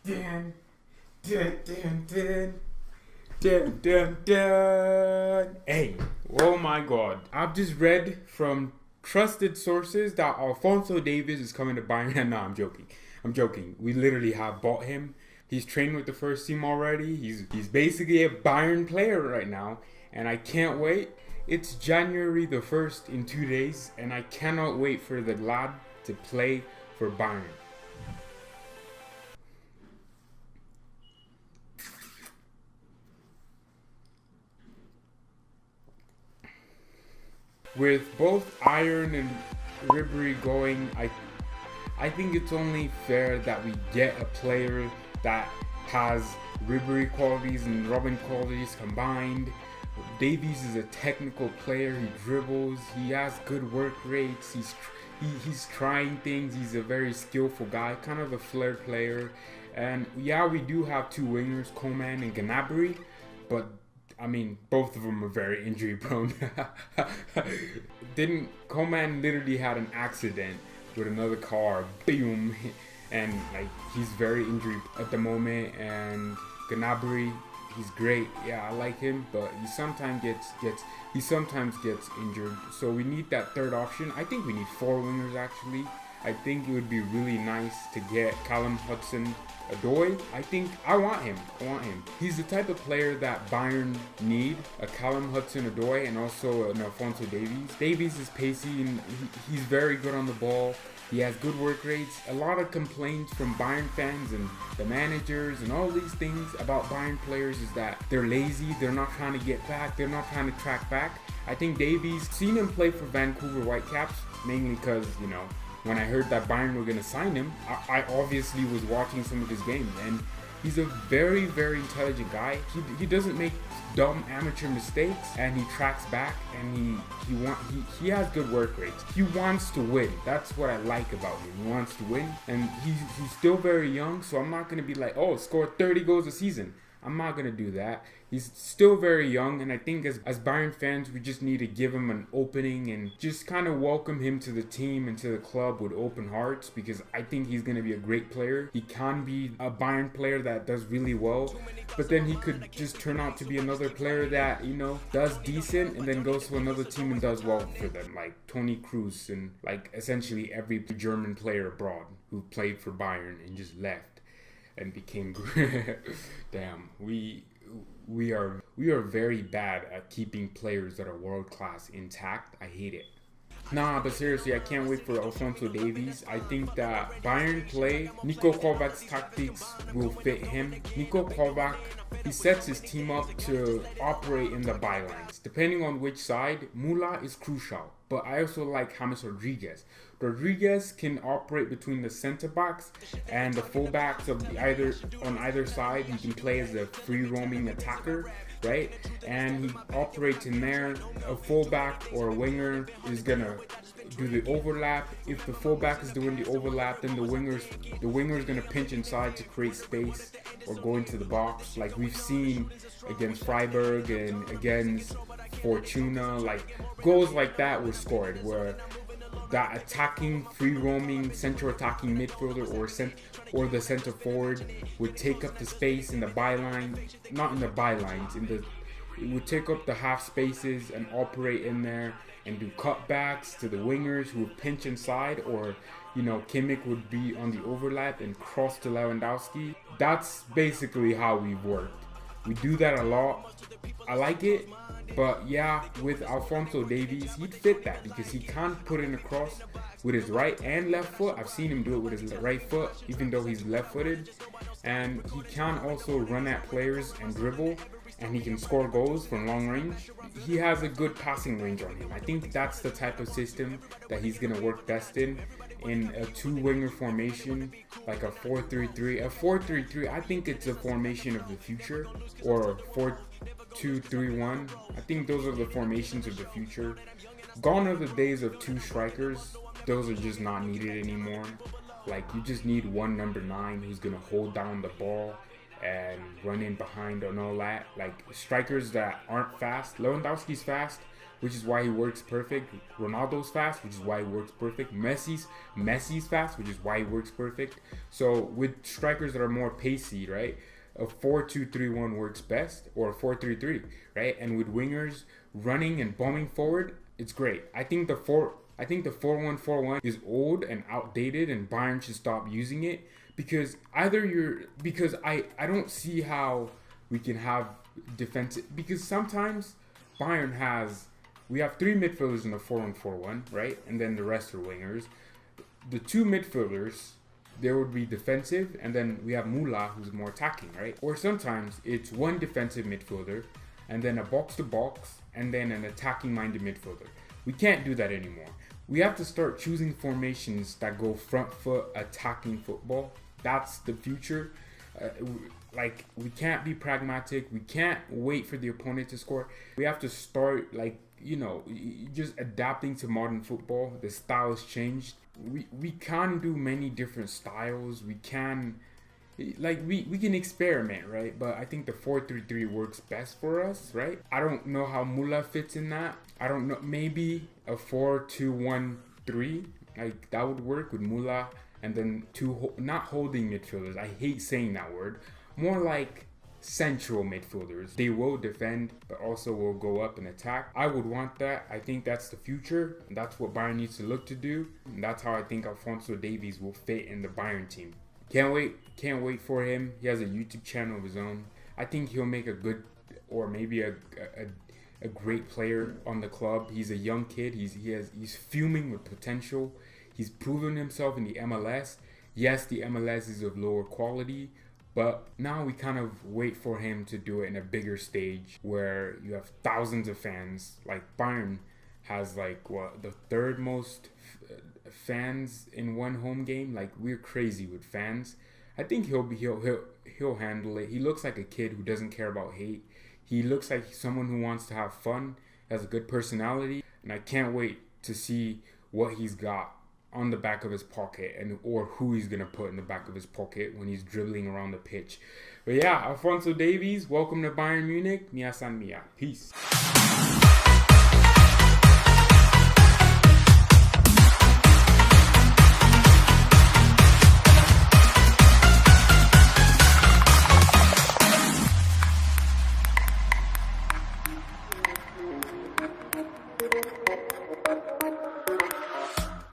Dun, dun, dun, dun. Dun, dun, dun. Hey, oh my god. I've just read from trusted sources that Alphonso Davies is coming to Bayern. No, I'm joking. I'm joking. We literally have bought him. He's trained with the first team already. He's basically a Bayern player right now. And I can't wait. It's January the 1st in 2 days. And I cannot wait for the lad to play for Bayern. With both Iron and Ribery going, I think it's only fair that we get a player that has Ribery qualities and Robin qualities combined. Davies is a technical player. He dribbles. He has good work rates. He's trying things. He's a very skillful guy, kind of a flair player. And yeah, we do have two wingers, Coman and Gnabry, but I mean, both of them are very injury prone. Didn't Coman literally had an accident with another car, boom, and like he's very injury at the moment. And Gnabry, he's great. Yeah, I like him, but he sometimes gets injured. So we need that third option. I think we need four wingers actually. I think it would be really nice to get Callum Hudson-Odoi. I want him. He's the type of player that Bayern need, a Callum Hudson-Odoi and also an Alphonso Davies. Davies is pacey and he's very good on the ball. He has good work rates. A lot of complaints from Bayern fans and the managers and all these things about Bayern players is that they're lazy, they're not trying to get back, they're not trying to track back. I think Davies, seen him play for Vancouver Whitecaps, mainly because, when I heard that Bayern were going to sign him, I obviously was watching some of his games, and he's a very, very intelligent guy. He doesn't make dumb amateur mistakes, and he tracks back, and he has good work rates. He wants to win. That's what I like about him. He wants to win, and he's still very young, so I'm not going to be like, oh, score 30 goals a season. I'm not going to do that. He's still very young, and I think as Bayern fans, we just need to give him an opening and just kind of welcome him to the team and to the club with open hearts, because I think he's going to be a great player. He can be a Bayern player that does really well, but then he could just turn out to be another player that, does decent and then goes to another team and does well for them, like Toni Kroos and like essentially every German player abroad who played for Bayern and just left and became damn, we are very bad at keeping players that are world class intact. I hate it. Nah, but seriously, I can't wait for Alphonso Davies. I think that Bayern play, Niko Kovac's tactics will fit him. Niko Kovac, he sets his team up to operate in the bylines. Depending on which side, Mula is crucial. But I also like James Rodriguez. Rodriguez can operate between the center backs and the fullbacks on either side. He can play as a free roaming attacker, right? And he operates in there. A fullback or a winger is gonna do the overlap. If the fullback is doing the overlap, then the winger is gonna pinch inside to create space or go into the box, like we've seen against Freiburg and against Fortuna. Like goals like that were scored where that attacking, free roaming, central attacking midfielder or the center forward would take up the space in the byline, not in the bylines, it would take up the half spaces and operate in there and do cutbacks to the wingers who would pinch inside, or Kimmich would be on the overlap and cross to Lewandowski. That's basically how we've worked. We do that a lot. I like it. But yeah, with Alphonso Davies, he'd fit that because he can put in a cross with his right and left foot. I've seen him do it with his right foot, even though he's left-footed. And he can also run at players and dribble, and he can score goals from long range. He has a good passing range on him. I think that's the type of system that he's going to work best in a two-winger formation, like a 4-3-3. A 4-3-3, I think it's a formation of the future, or 4-2-3-1. I think those are the formations of the future. Gone are the days of two strikers. Those are just not needed anymore. Like, you just need one number 9 who's going to hold down the ball and run in behind and all that. Like, strikers that aren't fast. Lewandowski's fast, which is why he works perfect. Ronaldo's fast, which is why he works perfect. Messi's fast, which is why he works perfect. So with strikers that are more pacey, right, a 4-2-3-1 works best, or a 4-3-3, right? And with wingers running and bombing forward, it's great. I think the 4-1-4-1 is old and outdated, and Bayern should stop using it, because I don't see how we can have defensive, because sometimes we have 3 midfielders in the 4-1-4-1, right? And then the rest are wingers. The 2 midfielders, there would be defensive, and then we have Mula, who's more attacking, right? Or sometimes it's 1 defensive midfielder, and then a box-to-box, and then an attacking-minded midfielder. We can't do that anymore. We have to start choosing formations that go front foot attacking football. That's the future. We can't be pragmatic. We can't wait for the opponent to score. We have to start, just adapting to modern football. The style has changed. We can do many different styles. We can experiment, right? But I think the 4-3-3 works best for us, right? I don't know how Mula fits in that. I don't know. Maybe a 4-2-1-3, that would work with Mula, and then 2 not holding midfielders. I hate saying that word. More like central midfielders. They will defend, but also will go up and attack. I would want that. I think that's the future, and that's what Bayern needs to look to do. And that's how I think Alphonso Davies will fit in the Bayern team. Can't wait for him. He has a YouTube channel of his own. I think he'll make a good, or maybe a great player on the club. He's a young kid. He's fuming with potential. He's proven himself in the MLS. Yes, the MLS is of lower quality, but now we kind of wait for him to do it in a bigger stage where you have thousands of fans. Like Bayern has the 3rd most fans in one home game. Like, we're crazy with fans. I think he'll handle it. He looks like a kid who doesn't care about hate. He looks like someone who wants to have fun, has a good personality, and I can't wait to see what he's got on the back of his pocket, or who he's gonna put in the back of his pocket when he's dribbling around the pitch. But yeah, Alphonso Davies, welcome to Bayern Munich. Mia san mia. Peace.